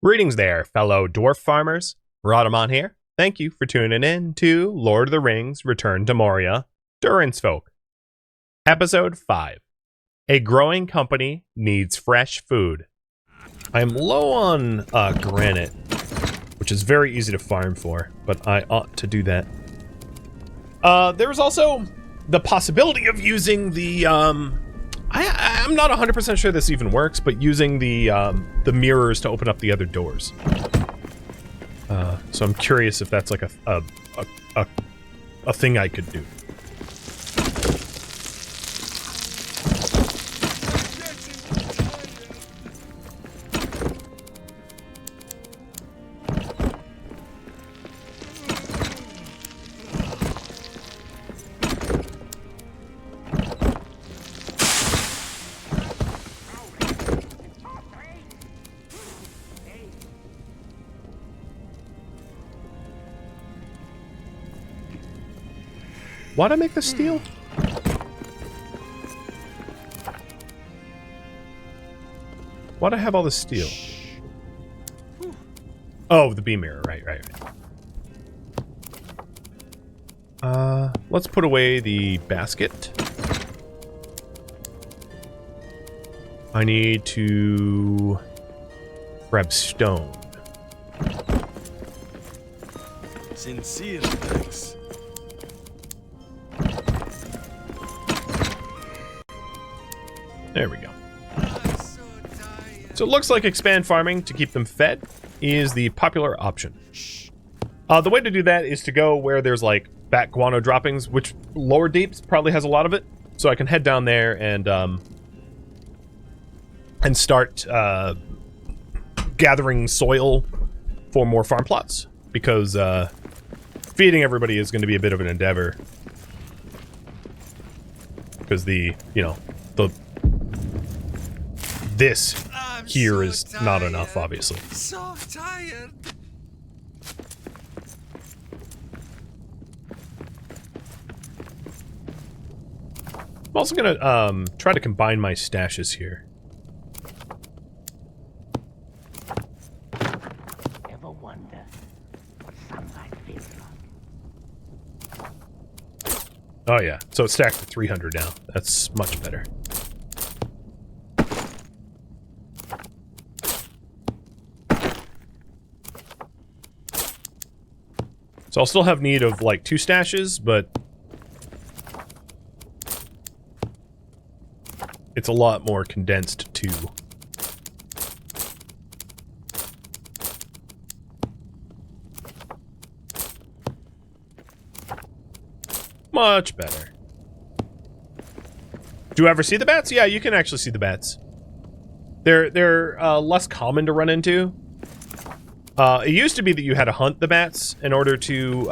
Greetings there, fellow dwarf farmers. Rhadamant here. Thank you for tuning in to Lord of the Rings Return to Moria, DURIN'S Folk. Episode 5. A growing company needs fresh food. I am low on granite, which is very easy to farm for, but I ought to do that. There's also the possibility of using the, I'm not 100% sure this even works, but using the mirrors to open up the other doors. So I'm curious if that's like a thing I could do. Why'd I make the steel? Why'd I have all this steel? Oh, the beam mirror, right. Let's put away the basket. I need to grab stone. Sincere thanks. There we go. So it looks like expand farming to keep them fed is the popular option. The way to do that is to go where there's like bat guano droppings, which Lower Deeps probably has a lot of it. So I can head down there and start gathering soil for more farm plots, because feeding everybody is going to be a bit of an endeavor. Because this here is not enough, obviously. So tired. I'm also gonna try to combine my stashes here. Ever wonder what sunlight feels like? Oh yeah, so it's stacked to 300 now. That's much better. So I'll still have need of like 2 stashes, but it's a lot more condensed too. Much better. Do you ever see the bats? Yeah, you can actually see the bats. They're less common to run into. It used to be that you had to hunt the bats in order to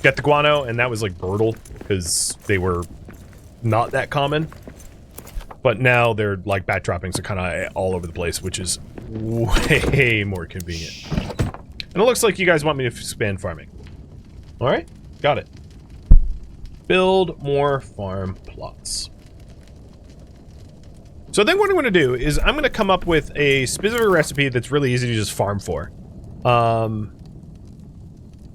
get the guano, and that was like brutal because they were not that common. But now they're like bat droppings are kind of all over the place, which is way more convenient. And it looks like you guys want me to expand farming. All right, got it. Build more farm plots. So then what I'm going to do is I'm going to come up with a specific recipe that's really easy to just farm for.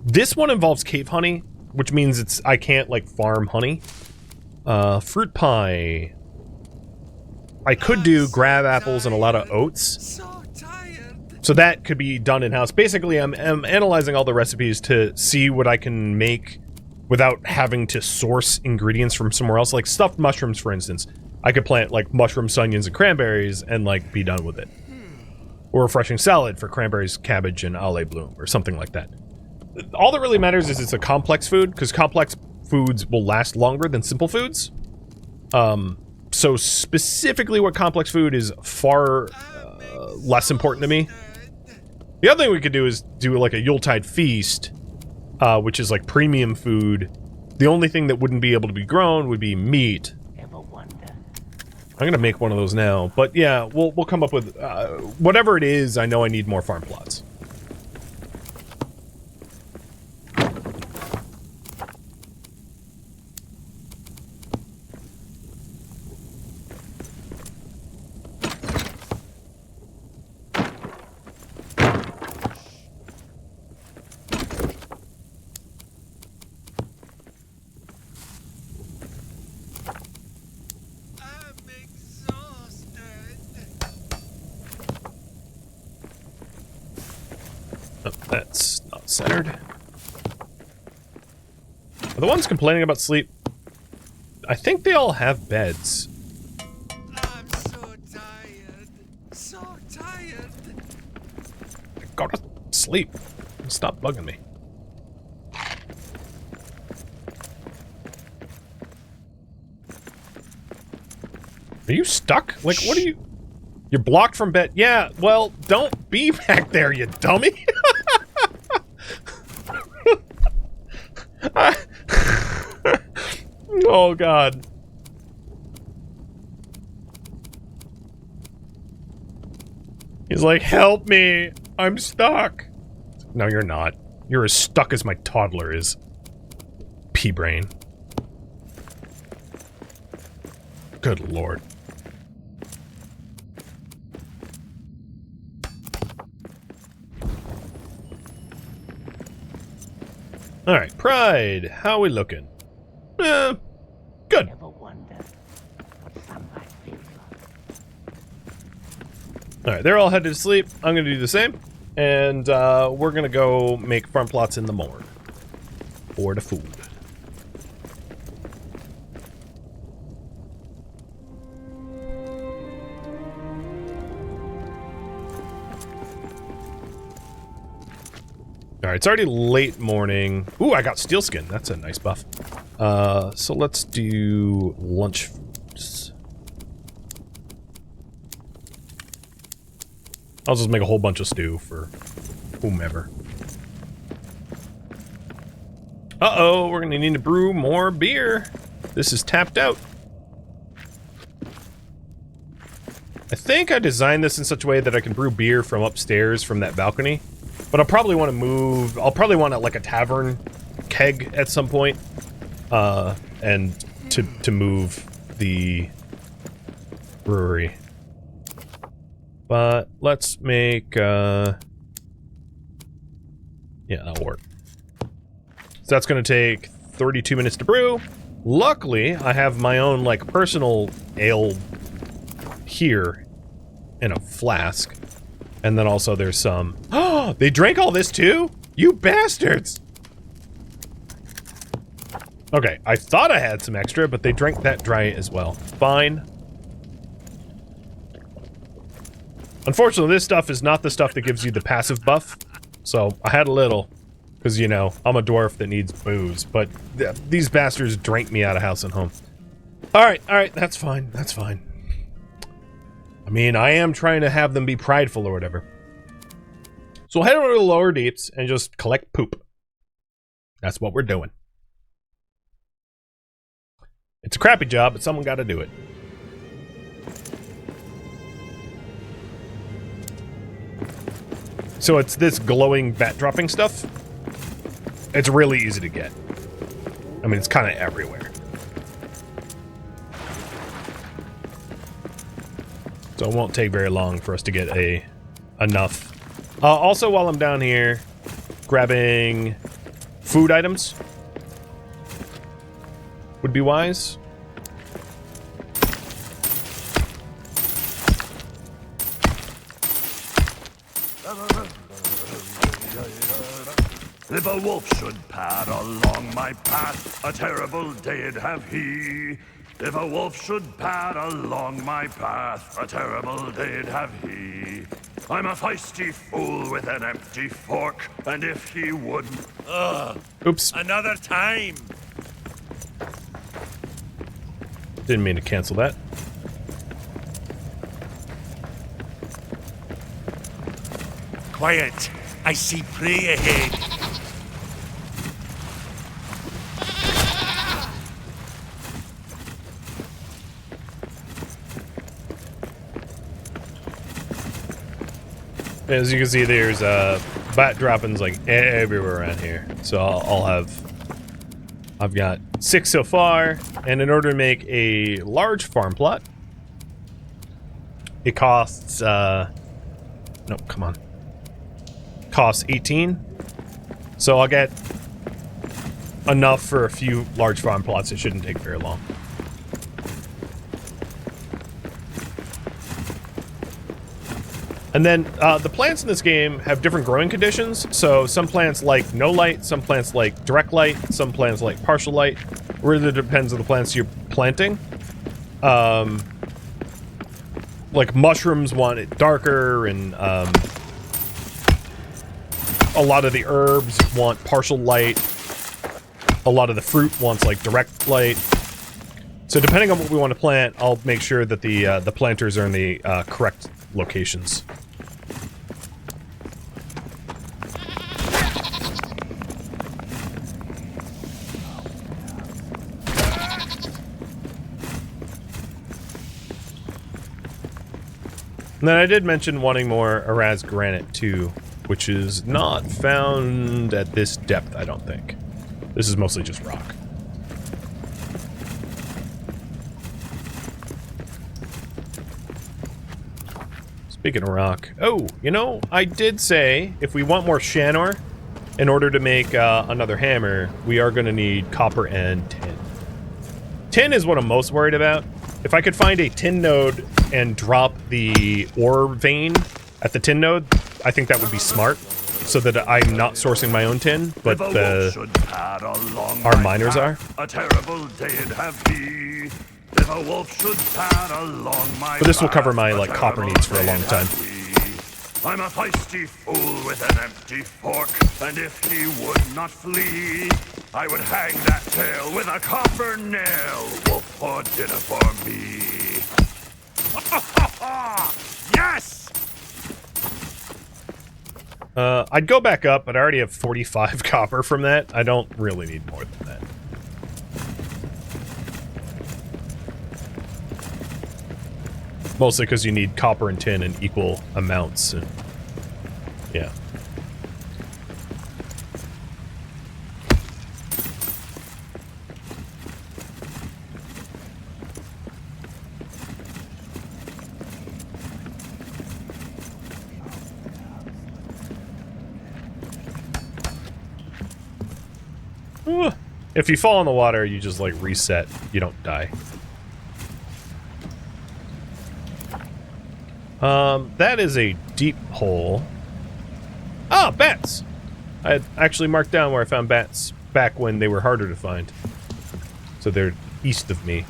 This one involves cave honey, which means I can't like farm honey. Fruit pie. I could do grab apples and a lot of oats. So that could be done in-house. Basically, I'm analyzing all the recipes to see what I can make without having to source ingredients from somewhere else. Like stuffed mushrooms, for instance. I could plant like mushrooms, onions, and cranberries and like be done with it. Or refreshing salad for cranberries, cabbage, and ale bloom, or something like that. All that really matters is it's a complex food, because complex foods will last longer than simple foods. So specifically what complex food is far less important to me. The other thing we could do is do like a Yuletide feast, which is like premium food. The only thing that wouldn't be able to be grown would be meat. I'm gonna make one of those now, but yeah, we'll come up with whatever it is. I know I need more farm plots. Oh, that's not centered. Are the ones complaining about sleep? I think they all have beds. I'm so tired. So tired. I gotta sleep. Stop bugging me. Are you stuck? Like, what are you... You're blocked from bed. Yeah, well, don't be back there, you dummy. Oh, God. He's like, help me. I'm stuck. No, you're not. You're as stuck as my toddler is. Pea-brain. Good lord. Alright, pride. How we looking? Good. Ever wonder what sunlight feels like? Alright, they're all headed to sleep. I'm gonna do the same. And, we're gonna go make farm plots in the morgue. For the food. Alright, it's already late morning. Ooh, I got steel skin. That's a nice buff. So let's do lunch foods. I'll just make a whole bunch of stew for whomever. Uh-oh, we're gonna need to brew more beer. This is tapped out. I think I designed this in such a way that I can brew beer from upstairs from that balcony. But I'll probably want to move... I'll probably want like a tavern keg at some point. And to move the brewery. But let's make... Yeah, that'll work. So that's going to take 32 minutes to brew. Luckily, I have my own, like, personal ale here in a flask. And then also there's some... Oh, they drank all this too? You bastards! Okay, I thought I had some extra, but they drank that dry as well. Fine. Unfortunately, this stuff is not the stuff that gives you the passive buff. So, I had a little. Because, you know, I'm a dwarf that needs booze. But these bastards drank me out of house and home. Alright, that's fine. That's fine. I mean, I am trying to have them be prideful or whatever. So we'll head over to the lower deeps and just collect poop. That's what we're doing. It's a crappy job, but someone got to do it. So it's this glowing vat dropping stuff. It's really easy to get. I mean, it's kind of everywhere. So it won't take very long for us to get enough. Also, while I'm down here, grabbing food items would be wise. If a wolf should pad along my path, a terrible day'd have he. If a wolf should pad along my path, a terrible day'd have he. I'm a feisty fool with an empty fork, and if he wouldn't... Ugh. Oops. Another time! Didn't mean to cancel that. Quiet. I see prey ahead. As you can see, there's bat droppings like everywhere around here. So I've got 6 so far, and in order to make a large farm plot, it costs no, come on, costs 18. So I'll get enough for a few large farm plots. It shouldn't take very long. And then the plants in this game have different growing conditions. So some plants like no light, some plants like direct light, some plants like partial light. It really depends on the plants you're planting. Like mushrooms want it darker, and a lot of the herbs want partial light. A lot of the fruit wants like direct light. So depending on what we want to plant, I'll make sure that the planters are in the correct locations. And then I did mention wanting more Araz granite too, which is not found at this depth, I don't think. This is mostly just rock. Speaking of rock, oh, you know, I did say if we want more Shanor in order to make another hammer, we are going to need copper and tin. Tin is what I'm most worried about. If I could find a tin node and drop the ore vein at the tin node, I think that would be smart, so that I'm not sourcing my own tin, but our miners are. A terrible day it'd have he. If a wolf should pad along my But this will cover path, my a like copper terrible needs for a day long it'd time. have he. I'm a feisty fool with an empty fork, and if he would not flee, I would hang that tail with a copper nail. Wolf for dinner for me. Yes! I'd go back up, but I already have 45 copper from that. I don't really need more than that. Mostly because you need copper and tin in equal amounts, and yeah. If you fall in the water, you just like reset. You don't die. That is a deep hole. Ah, bats! I had actually marked down where I found bats back when they were harder to find. So they're east of me.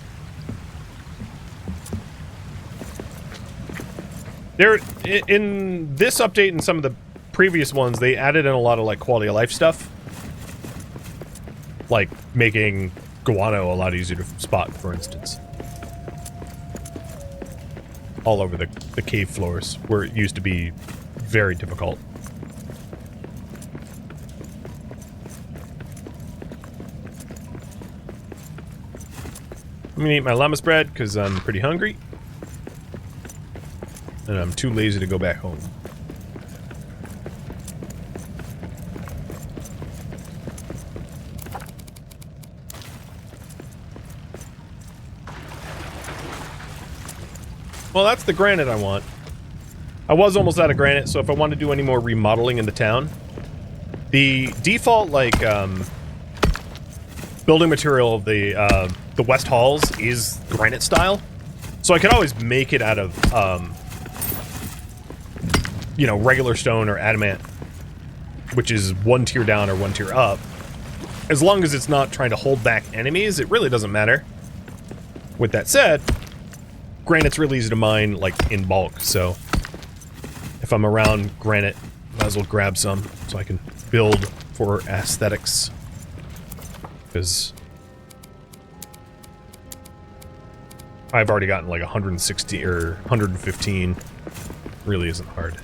They're in this update and some of the previous ones, they added in a lot of like quality of life stuff. Like making guano a lot easier to spot, for instance. All over the cave floors, where it used to be very difficult. I'm gonna eat my llamas bread because I'm pretty hungry. And I'm too lazy to go back home. Well, that's the granite I want. I was almost out of granite, so if I want to do any more remodeling in the town, the default, like, building material of the West Halls is granite style. So I could always make it out of, you know, regular stone or adamant, which is one tier down or one tier up. As long as it's not trying to hold back enemies, it really doesn't matter. With that said, granite's really easy to mine, like, in bulk, so if I'm around granite, might as well grab some so I can build for aesthetics. Because I've already gotten like 160 or 115. Really isn't hard.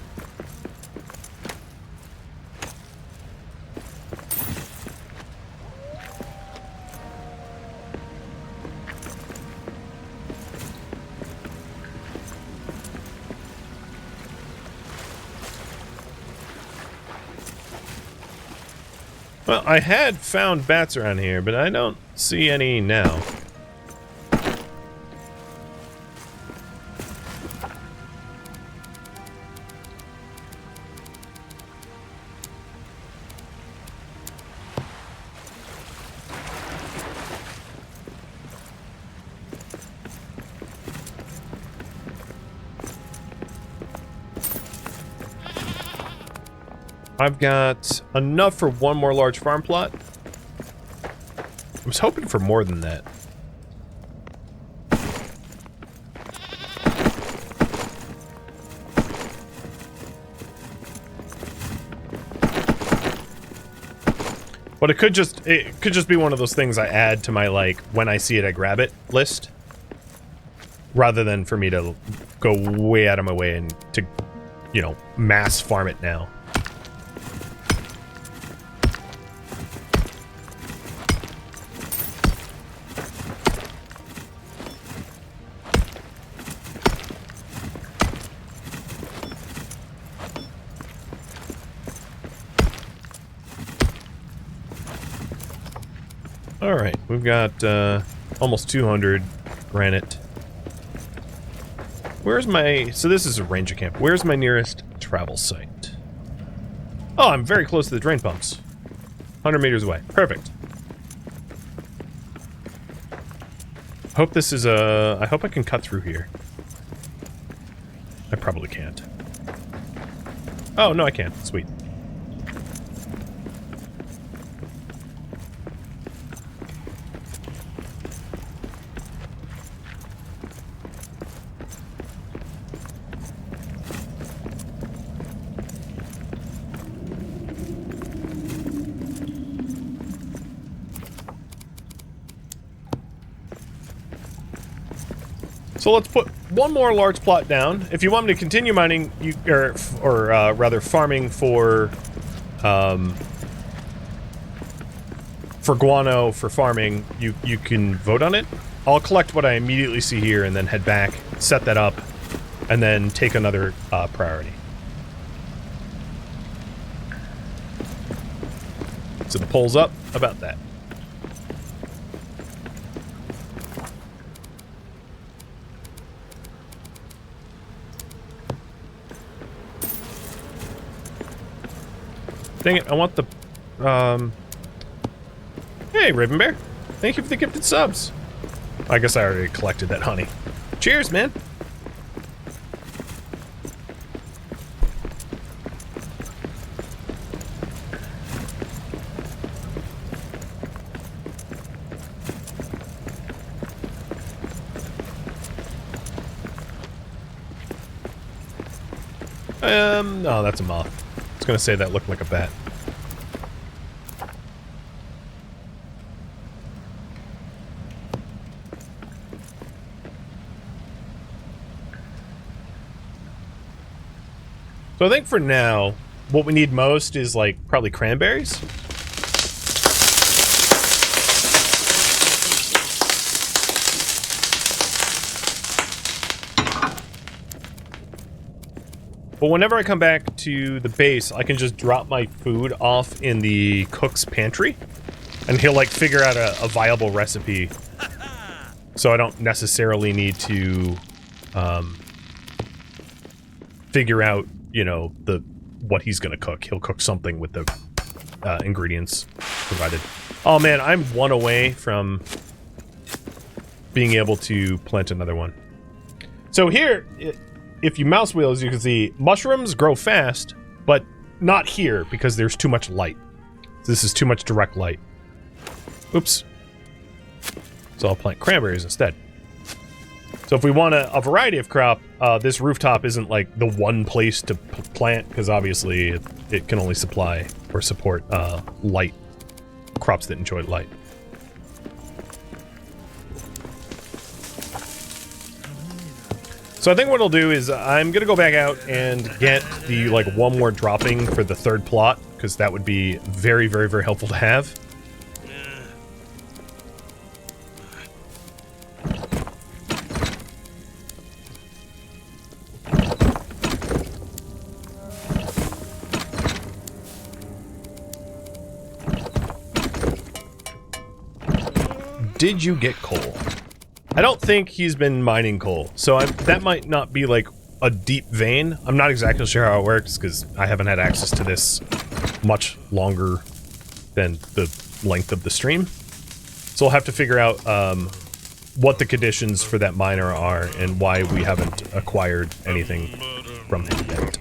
Well, I had found bats around here, but I don't see any now. I've got enough for one more large farm plot. I was hoping for more than that. But it could just be one of those things I add to my, like, when I see it I grab it list. Rather than for me to go way out of my way and to, you know, mass farm it now. Alright, we've got almost 200 granite. Where's my... So this is a ranger camp. Where's my nearest travel site? Oh, I'm very close to the drain pumps. 100 meters away. Perfect. Hope this is a... I hope I can cut through here. I probably can't. Oh, no, I can. Sweet. So let's put one more large plot down. If you want me to continue mining, or rather farming for guano for farming, you can vote on it. I'll collect what I immediately see here and then head back, set that up, and then take another priority. So the poll's up about that. Dang it, I want the, Hey, Ribbon Bear. Thank you for the gifted subs. I guess I already collected that honey. Cheers, man. No, that's a moth. I was gonna say that looked like a bat. So I think for now, what we need most is, like, probably cranberries. But whenever I come back to the base, I can just drop my food off in the cook's pantry, and he'll, like, figure out a viable recipe. So I don't necessarily need to, figure out, you know, what he's gonna cook. He'll cook something with the ingredients provided. Oh man, I'm one away from being able to plant another one. So here, if you mouse wheel, as you can see, mushrooms grow fast, but not here because there's too much light. This is too much direct light. Oops. So I'll plant cranberries instead. So if we want a variety of crop, this rooftop isn't like the one place to plant, because obviously it can only supply or support light crops that enjoy light. So I think what I'll do is I'm gonna go back out and get the, like, one more dropping for the third plot, because that would be very, very, very helpful to have. Did you get coal? I don't think he's been mining coal, so that might not be, like, a deep vein. I'm not exactly sure how it works, because I haven't had access to this much longer than the length of the stream. So I'll have to figure out what the conditions for that miner are and why we haven't acquired anything from him yet.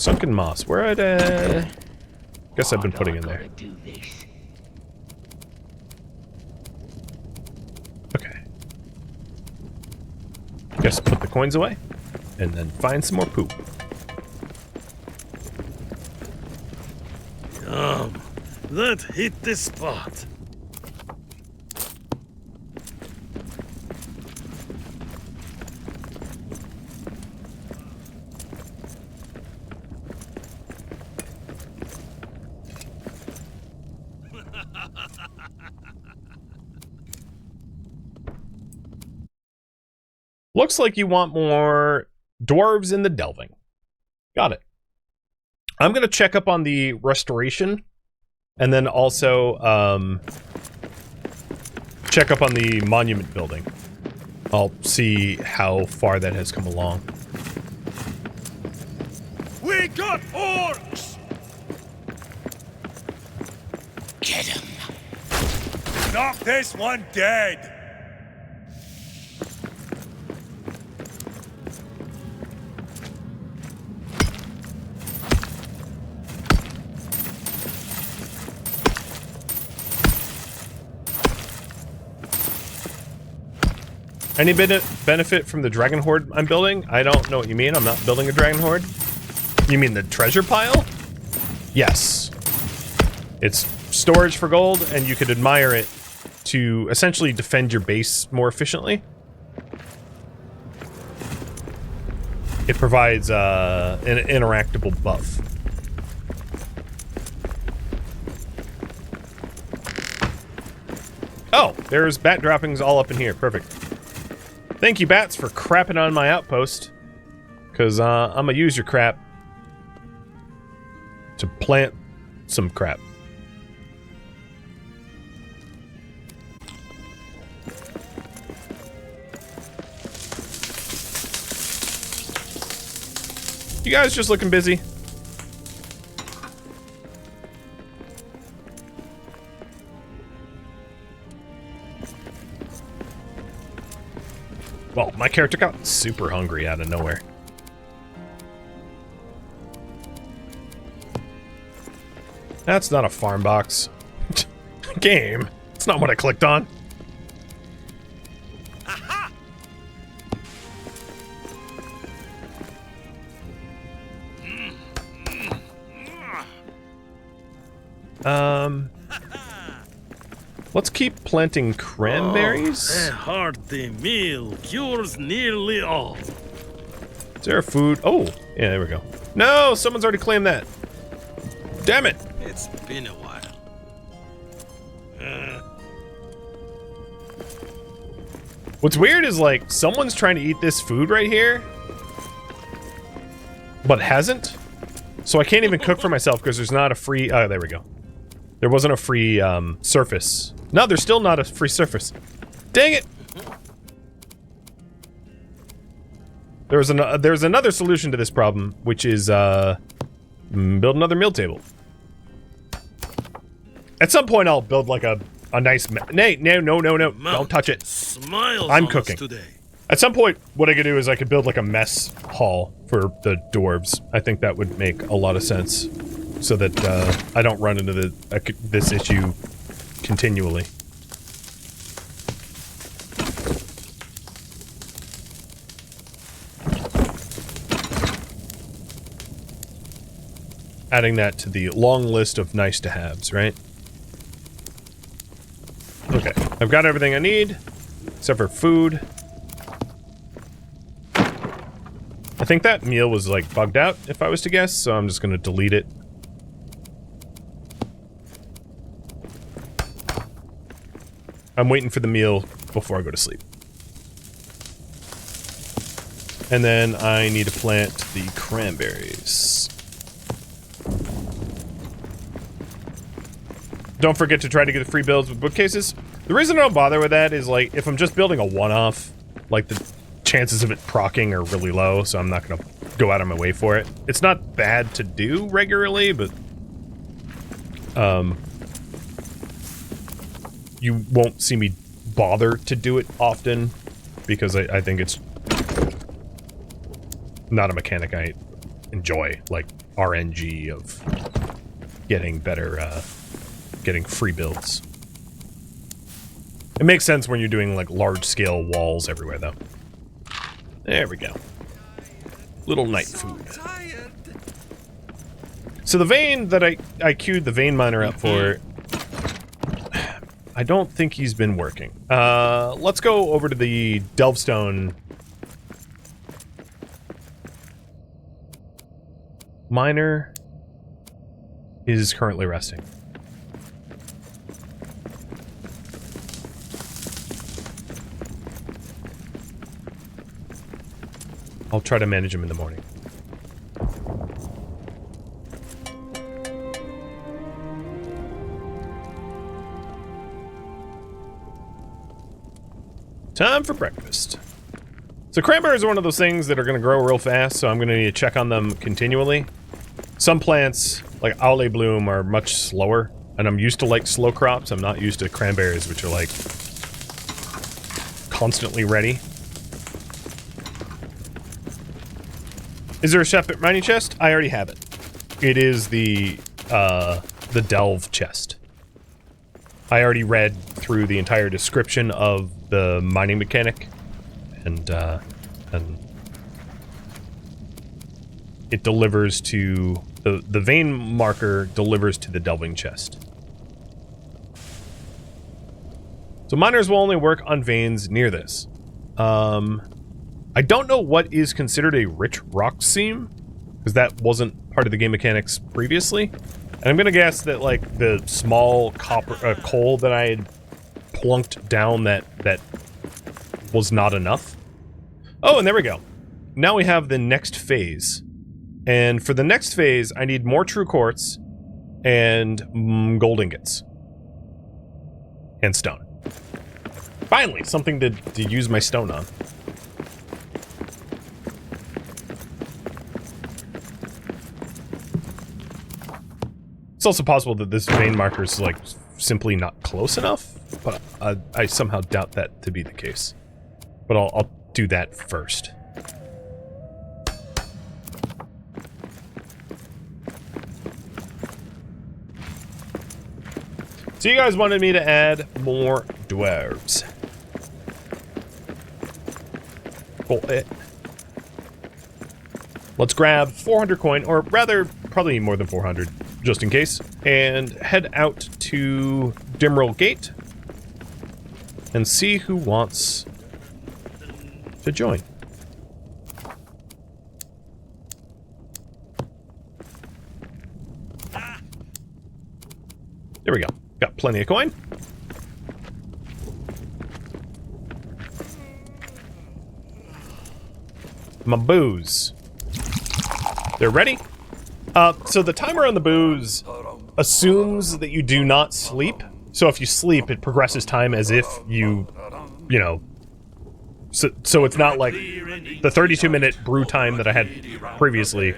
Sunken moss. Where I'd guess I've been putting in there. Do this. Okay. Guess put the coins away, and then find some more poop. That hit the spot. Looks like you want more dwarves in the delving. Got it. I'm going to check up on the restoration and then also check up on the monument building. I'll see how far that has come along. We got orcs! Get him. Knock this one dead! Any benefit from the dragon horde I'm building? I don't know what you mean. I'm not building a dragon horde. You mean the treasure pile? Yes. It's storage for gold, and you could admire it to essentially defend your base more efficiently. It provides an interactable buff. Oh, there's bat droppings all up in here. Perfect. Thank you, bats, for crapping on my outpost. Because I'm going to use your crap to plant some crap. You guys just looking busy? Well, my character got super hungry out of nowhere. That's not a farm box. Game. It's not what I clicked on. Let's keep planting cranberries. A hearty meal cures nearly all. Is there a food? Oh, yeah, there we go. No, someone's already claimed that. Damn it. It's been a while. What's weird is, like, someone's trying to eat this food right here, but hasn't. So I can't even cook for myself because there's not a free... Oh, there we go. There wasn't a free surface. No, there's still not a free surface. Dang it! There's another solution to this problem, which is build another meal table. At some point, I'll build like a nice... No, don't touch it. Smiles I'm on us cooking. today. At some point, what I could do is I could build like a mess hall for the dwarves. I think that would make a lot of sense, so that I don't run into this issue continually. Adding that to the long list of nice to haves, right? Okay, I've got everything I need, except for food. I think that meal was like bugged out, if I was to guess, so I'm just gonna delete it. I'm waiting for the meal before I go to sleep. And then I need to plant the cranberries. Don't forget to try to get the free builds with bookcases. The reason I don't bother with that is, like, if I'm just building a one-off, like, the chances of it proccing are really low, so I'm not gonna go out of my way for it. It's not bad to do regularly, but you won't see me bother to do it often because I think it's not a mechanic I enjoy, like RNG of getting better, getting free builds. It makes sense when you're doing like large-scale walls everywhere, though. There we go. Little night food. So the vein that I queued the vein miner up for, I don't think he's been working. Let's go over to the Delvestone miner. Is currently resting. I'll try to manage him in the morning. Time for breakfast. So cranberries are one of those things that are going to grow real fast, so I'm going to need to check on them continually. Some plants, like Aule Bloom, are much slower, and I'm used to like slow crops. I'm not used to cranberries, which are like constantly ready. Is there a separate mining chest? I already have it. It is the delve chest. I already read through the entire description of the mining mechanic, and it delivers to the vein marker delivers to the delving chest. So miners will only work on veins near this. I don't know what is considered a rich rock seam, because that wasn't part of the game mechanics previously. And I'm gonna guess that like the small copper coal that I had plunked down that was not enough. Oh, and there we go. Now we have the next phase. And for the next phase, I need more true quartz and gold ingots. And stone. Finally, something to use my stone on. It's also possible that this vein marker is like simply not close enough, but I somehow doubt that to be the case. But I'll do that first. So you guys wanted me to add more dwarves. Cool. Let's grab 400 coin, or rather, probably more than 400, just in case, and head out to Dimril Gate and see who wants to join. There we go. Got plenty of coin. My booze. They're ready. So the timer on the booze assumes that you do not sleep. So if you sleep, it progresses time as if you know. So it's not like the 32-minute brew time that I had previously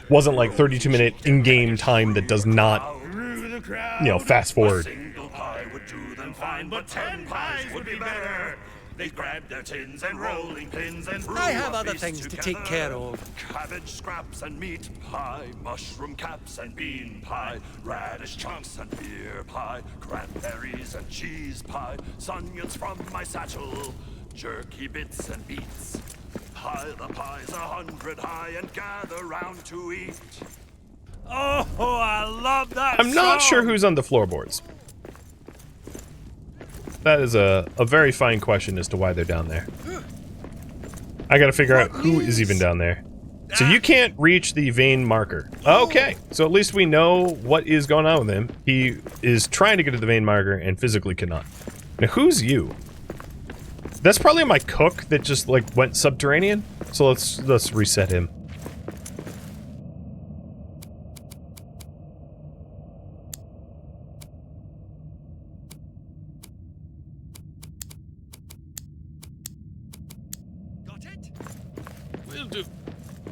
wasn't like 32-minute in-game time that does not, you know, fast forward. Single pie would do them fine, but 10 pies would be better. They grab their tins and rolling pins and brew I have a other feast things to together. take care of. Cabbage scraps and meat pie, mushroom caps and bean pie, radish chunks and beer pie, cranberries and cheese pie, onions from my satchel, jerky bits and beets. Pile the pies 100 high and gather round to eat. Oh, I love that I'm not sure who's on the floorboards. That is a very fine question as to why they're down there. I gotta figure out who is even down there. So you can't reach the vein marker. Okay, so at least we know what is going on with him. He is trying to get to the vein marker and physically cannot. Now who's you? That's probably my cook that just like went subterranean. So let's reset him.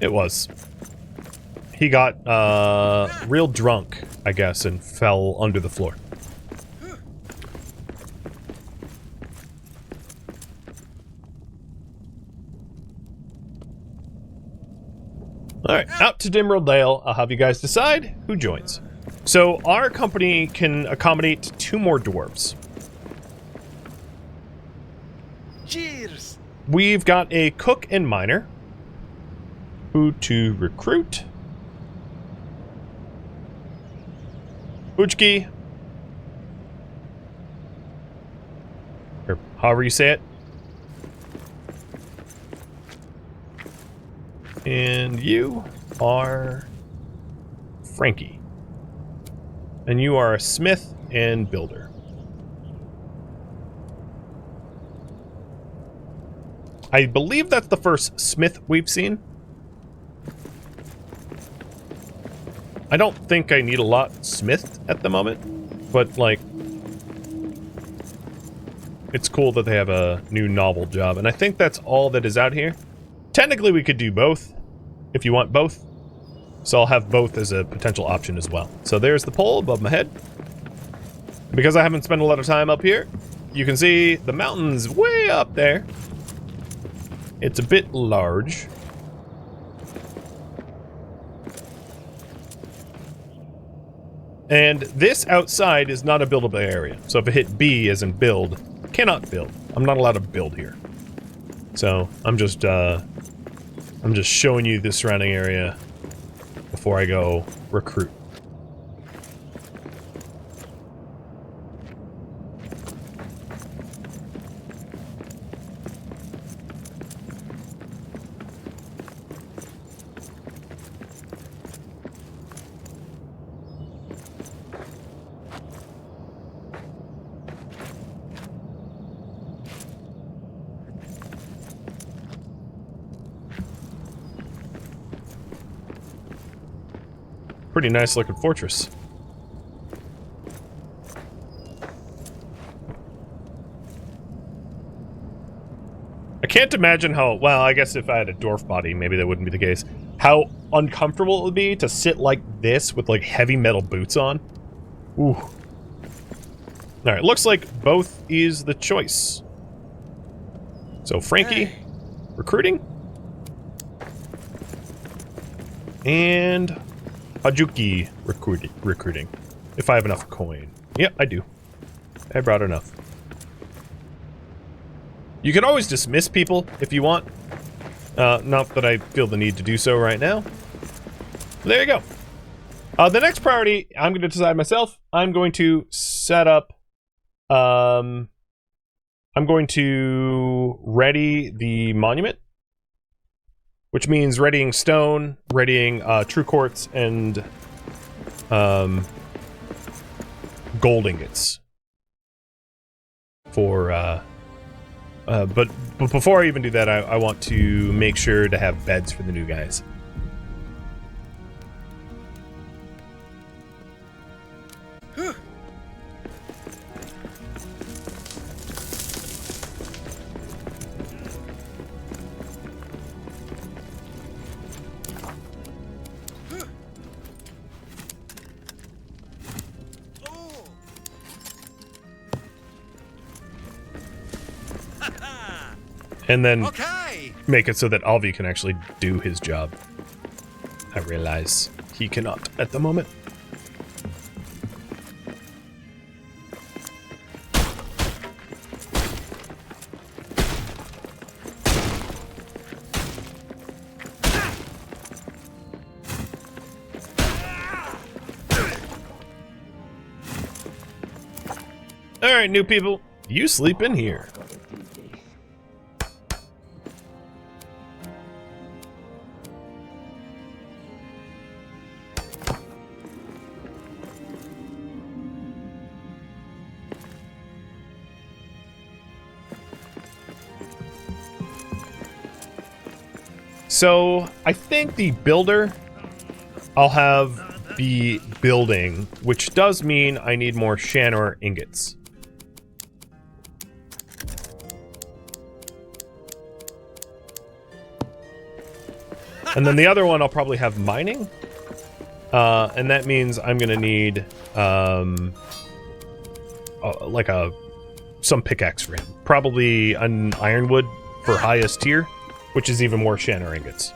It was. He got, real drunk, I guess, and fell under the floor. Alright, out to Dimrill Dale. I'll have you guys decide who joins. So, our company can accommodate 2 more dwarves. Cheers! We've got a cook and miner. Who to recruit? Uchki. Or however you say it. And you are Frankie. And you are a smith and builder. I believe that's the first smith we've seen. I don't think I need a lot smithed at the moment, but like, it's cool that they have a new novel job, and I think that's all that is out here. Technically, we could do both, if you want both. So I'll have both as a potential option as well. So there's the pole above my head. Because I haven't spent a lot of time up here, you can see the mountains way up there. It's a bit large. And this outside is not a buildable area. So if I hit B as in build, cannot build. I'm not allowed to build here. So I'm just showing you the surrounding area before I go recruit. Pretty nice looking fortress. I can't imagine how, well, I guess if I had a dwarf body, maybe that wouldn't be the case. How uncomfortable it would be to sit like this with like heavy metal boots on. Ooh. Alright, looks like both is the choice. So Frankie, recruiting. And Hajuki recruiting. If I have enough coin. Yep, I do. I brought enough. You can always dismiss people if you want. Not that I feel the need to do so right now. There you go. The next priority, I'm going to decide myself. I'm going to set up... I'm going to ready the monument. Which means readying stone, readying true quartz, and gold ingots. For, but before I even do that, I want to make sure to have beds for the new guys. And then make it so that Alvi can actually do his job. I realize he cannot at the moment. Alright, new people, you sleep in here. So, I think the builder, I'll have be building, which does mean I need more Shanor ingots. And then the other one I'll probably have mining. And that means I'm gonna need, like some pickaxe for him. Probably an ironwood for highest tier. Which is even more Shanor ingots.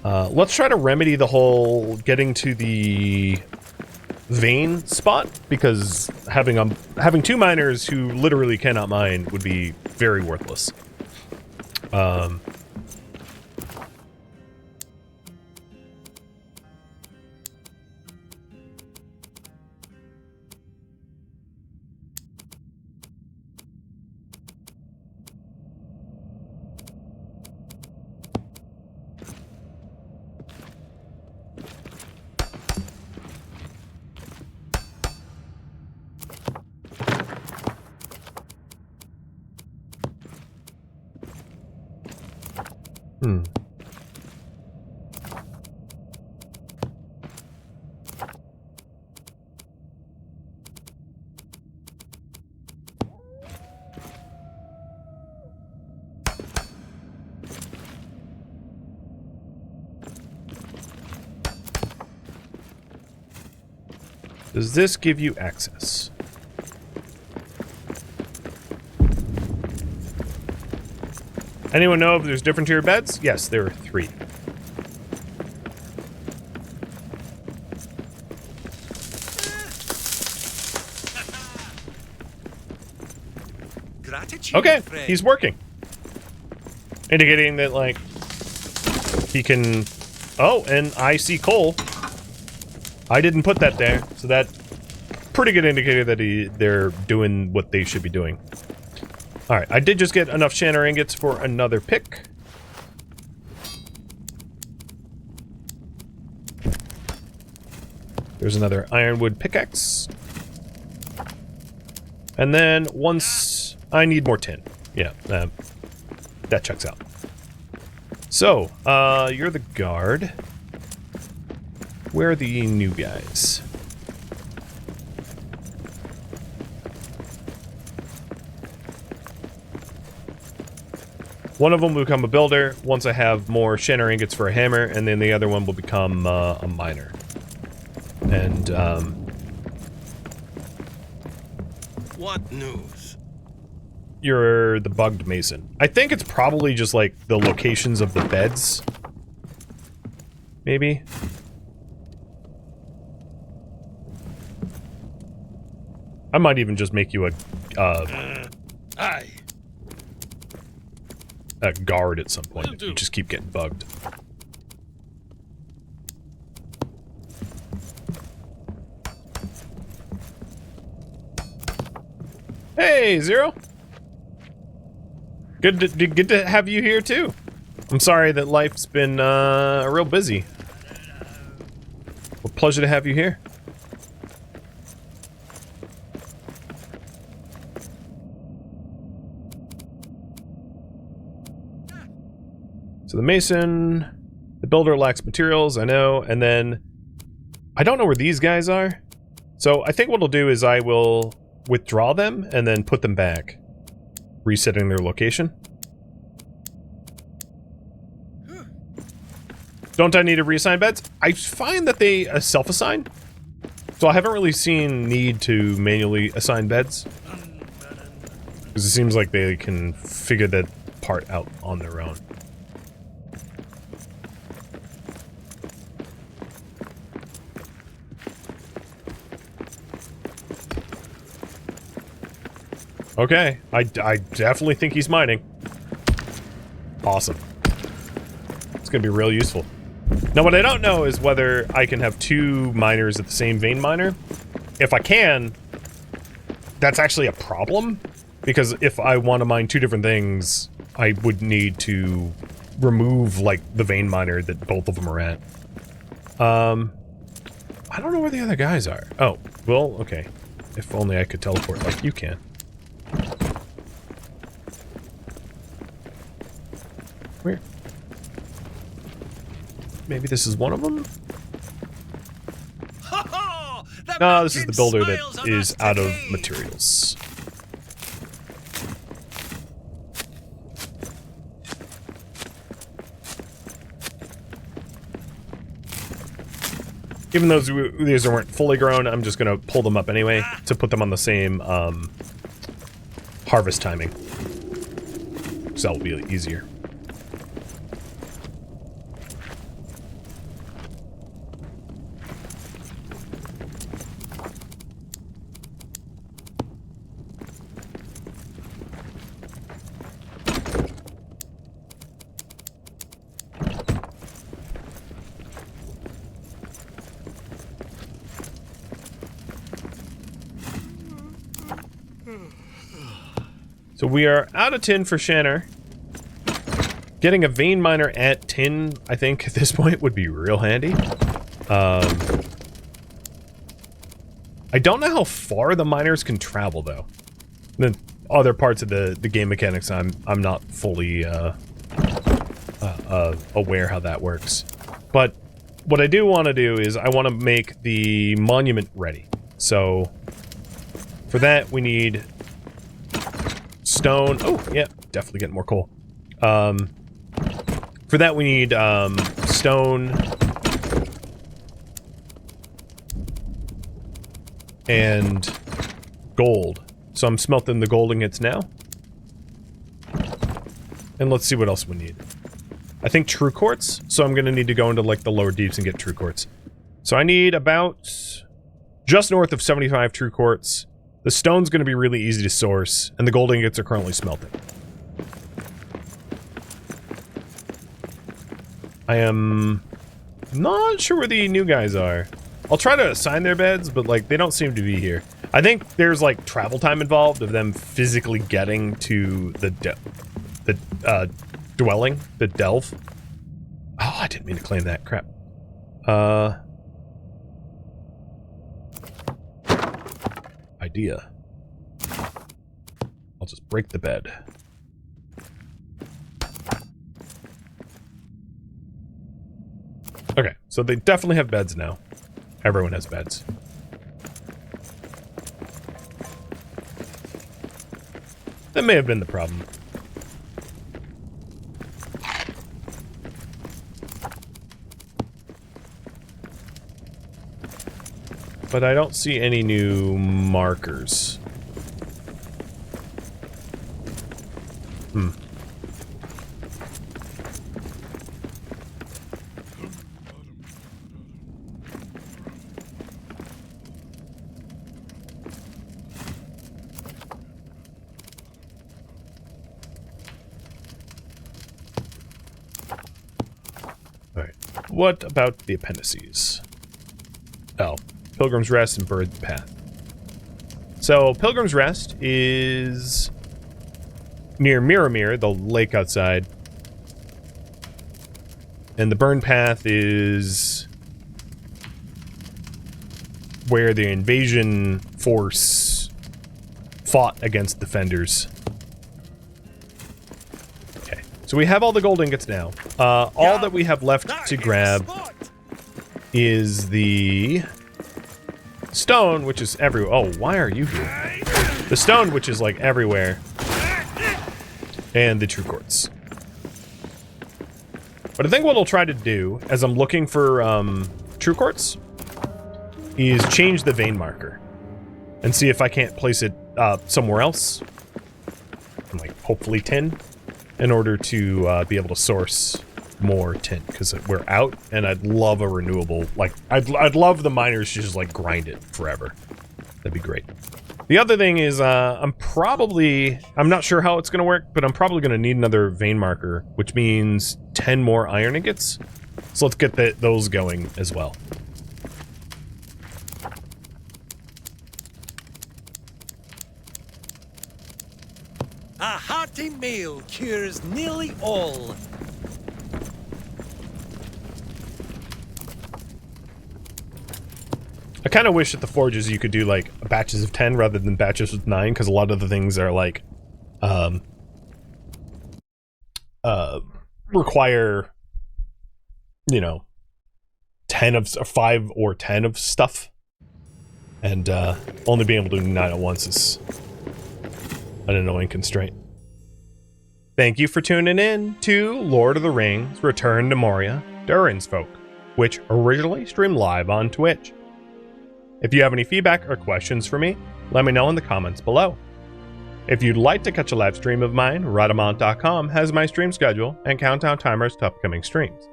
Let's try to remedy the whole getting to the vein spot, because having 2 miners who literally cannot mine would be very worthless. Does this give you access? Anyone know if there's different tier beds? Yes, there are 3. Okay, he's working. Indicating that, like, he can... Oh, and I see coal. I didn't put that there, so that pretty good indicator that they're doing what they should be doing. Alright, I did just get enough shanner ingots for another pick. There's another ironwood pickaxe. And then once... I need more tin. Yeah, that checks out. So, you're the guard. Where are the new guys? One of them will become a builder once I have more shanner ingots for a hammer, and then the other one will become a miner. And, What news? You're the bugged mason. I think it's probably just, like, the locations of the beds. Maybe? I might even just make you a guard at some point if you just keep getting bugged. Hey, Zero. Good to have you here too. I'm sorry that life's been real busy. Well, pleasure to have you here. So the mason, the builder lacks materials, I know, and then I don't know where these guys are. So I think what I'll do is I will withdraw them and then put them back, resetting their location. Don't I need to reassign beds? I find that they self-assign, so I haven't really seen need to manually assign beds, because it seems like they can figure that part out on their own. Okay, I definitely think he's mining. Awesome. It's gonna be real useful. Now, what I don't know is whether I can have 2 miners at the same vein miner. If I can, that's actually a problem, because if I want to mine 2 different things, I would need to remove, like, the vein miner that both of them are at. I don't know where the other guys are. Oh, well, okay. If only I could teleport like you can. Where? Maybe this is one of them? No, this is the builder that is out of materials. Even though these weren't fully grown, I'm just gonna pull them up anyway to put them on the same harvest timing. So that'll be easier. So we are out of tin for Shanner. Getting a vein miner at tin, I think, at this point would be real handy. I don't know how far the miners can travel, though. The other parts of the game mechanics, I'm not fully aware how that works. But what I do want to do is I want to make the monument ready. So for that, we need stone. Oh, yeah, definitely getting more coal. For that, we need stone and gold. So I'm smelting the gold ingots now. And let's see what else we need. I think true quartz, so I'm gonna need to go into like the lower deeps and get true quartz. So I need about just north of 75 true quartz. The stone's gonna be really easy to source, and the gold ingots are currently smelting. I am not sure where the new guys are. I'll try to assign their beds, but like they don't seem to be here. I think there's like travel time involved of them physically getting to the dwelling, the delve. Oh, I didn't mean to claim that. Crap. Idea. I'll just break the bed. Okay, so they definitely have beds now. Everyone has beds. That may have been the problem. But I don't see any new markers. What about the appendices? Oh, Pilgrim's Rest and Bird Path. So, Pilgrim's Rest is near Miramir, the lake outside. And the Burn Path is where the invasion force fought against defenders. So we have all the gold ingots now. All that we have left to grab is the stone, which is everywhere. Oh, why are you here? The stone, which is like everywhere. And the true quartz. But I think what I'll try to do, as I'm looking for true quartz, is change the vein marker. And see if I can't place it somewhere else. And like, hopefully tin. In order to be able to source more tin, because we're out, and I'd love a renewable, like, I'd love the miners to just, like, grind it forever. That'd be great. The other thing is, I'm not sure how it's gonna work, but I'm probably gonna need another vein marker, which means 10 more iron ingots. So let's get those going as well. A hearty meal cures nearly all. I kind of wish at the forges you could do like batches of 10 rather than batches of 9, because a lot of the things are like require, you know, 5 or 10 of stuff, and only being able to do 9 at once is an annoying constraint. Thank you for tuning in to Lord of the Rings Return to Moria, DURIN'S Folk, which originally streamed live on Twitch. If you have any feedback or questions for me, let me know in the comments below. If you'd like to catch a live stream of mine, Rhadamant.com has my stream schedule and countdown timers to upcoming streams.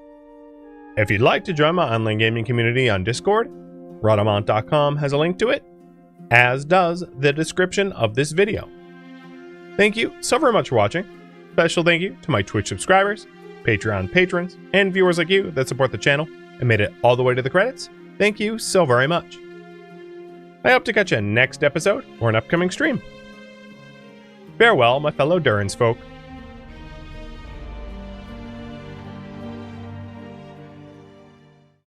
If you'd like to join my online gaming community on Discord, Rhadamant.com has a link to it, as does the description of this video. Thank you so very much for watching. Special thank you to my Twitch subscribers, Patreon patrons, and viewers like you that support the channel and made it all the way to the credits. Thank you so very much. I hope to catch you next episode or an upcoming stream. Farewell, my fellow DURIN'S folk.